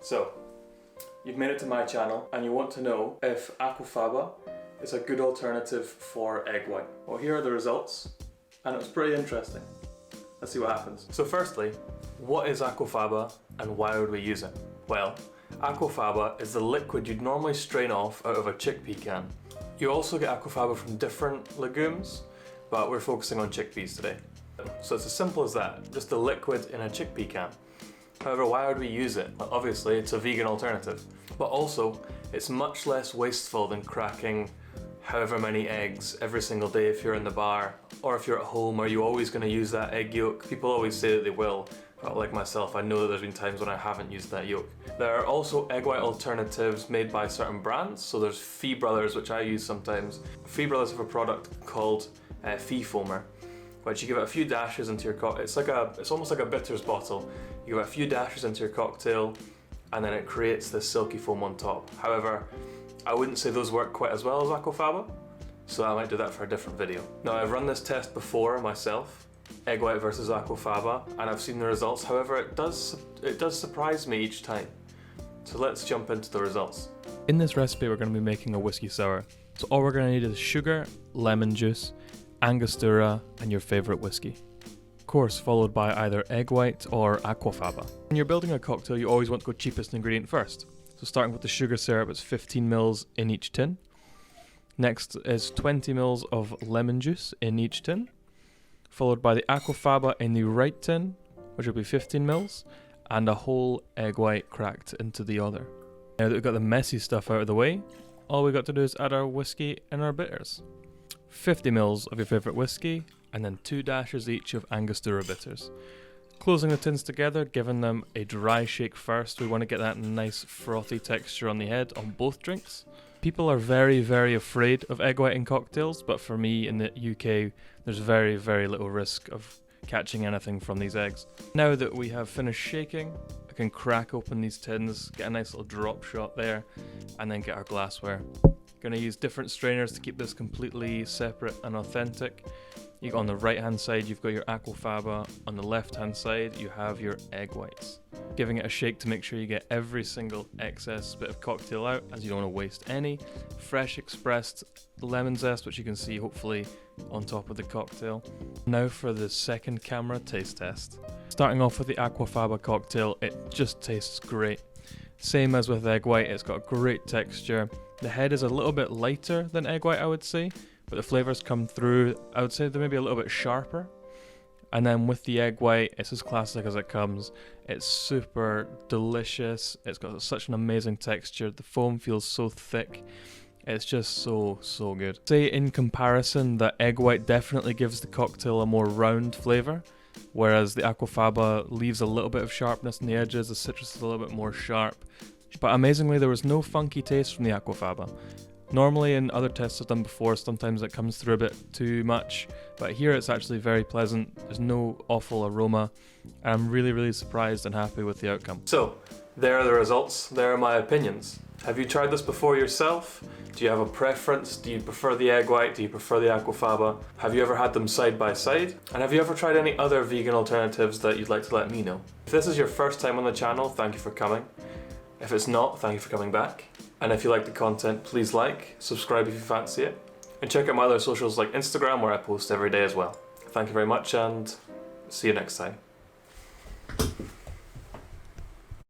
So, you've made it to my channel and you want to know if Aquafaba is a good alternative for egg white. Well, here are the results, and it was pretty interesting. Let's see what happens. So firstly, what is Aquafaba and why would we use it? Well, Aquafaba is the liquid you'd normally strain off out of a chickpea can. You also get Aquafaba from different legumes, but we're focusing on chickpeas today. So it's as simple as that, just a liquid in a chickpea can. However, why would we use it? Well, obviously it's a vegan alternative, but also it's much less wasteful than cracking however many eggs every single day if you're in the bar, or if you're at home. Are you always going to use that egg yolk? People always say that they will, but like myself, I know that there's been times when I haven't used that yolk. There are also egg white alternatives made by certain brands, so there's Fee Brothers, which I use sometimes. Fee Brothers have a product called Fee Foamer, which you give it a few dashes into your cocktail. It's almost like a bitters bottle. You give it a few dashes into your cocktail and then it creates this silky foam on top. However, I wouldn't say those work quite as well as Aquafaba, so I might do that for a different video. Now, I've run this test before myself, egg white versus Aquafaba, and I've seen the results. However, it does surprise me each time. So let's jump into the results. In this recipe, we're going to be making a whiskey sour. So all we're going to need is sugar, lemon juice, Angostura, and your favourite whiskey. Of course, followed by either egg white or Aquafaba. When you're building a cocktail, you always want to go cheapest ingredient first. So starting with the sugar syrup, it's 15 ml in each tin. Next is 20 ml of lemon juice in each tin, followed by the Aquafaba in the right tin, which will be 15 ml, and a whole egg white cracked into the other. Now that we've got the messy stuff out of the way, all we got to do is add our whiskey and our bitters. 50 ml of your favourite whiskey, and then 2 dashes each of Angostura bitters. Closing the tins together, giving them a dry shake first. We want to get that nice frothy texture on the head on both drinks. People are very, very afraid of egg white in cocktails, but for me in the UK, there's very, very little risk of catching anything from these eggs. Now that we have finished shaking, I can crack open these tins, get a nice little drop shot there, and then get our glassware. Going to use different strainers to keep this completely separate and authentic. On the right hand side you've got your Aquafaba, on the left hand side you have your egg whites. Giving it a shake to make sure you get every single excess bit of cocktail out, as you don't want to waste any. Fresh expressed lemon zest, which you can see hopefully on top of the cocktail. Now for the second camera taste test. Starting off with the Aquafaba cocktail, it just tastes great. Same as with egg white, it's got great texture. The head is a little bit lighter than egg white, I would say, but the flavours come through. I would say they're maybe a little bit sharper. And then with the egg white, it's as classic as it comes. It's super delicious. It's got such an amazing texture. The foam feels so thick. It's just so good. Say in comparison that egg white definitely gives the cocktail a more round flavour, whereas the Aquafaba leaves a little bit of sharpness in the edges. The citrus is a little bit more sharp. But amazingly, there was no funky taste from the Aquafaba. Normally in other tests I've done before, sometimes it comes through a bit too much, but here it's actually very pleasant. There's no awful aroma, and I'm really surprised and happy with the outcome. So, there are the results, there are my opinions. Have you tried this before yourself? Do you have a preference? Do you prefer the egg white? Do you prefer the Aquafaba? Have you ever had them side by side? And have you ever tried any other vegan alternatives that you'd like to let me know? If this is your first time on the channel, thank you for coming. If it's not, thank you for coming back. And if you like the content, please like, subscribe if you fancy it, and check out my other socials like Instagram, where I post every day as well. Thank you very much, and see you next time.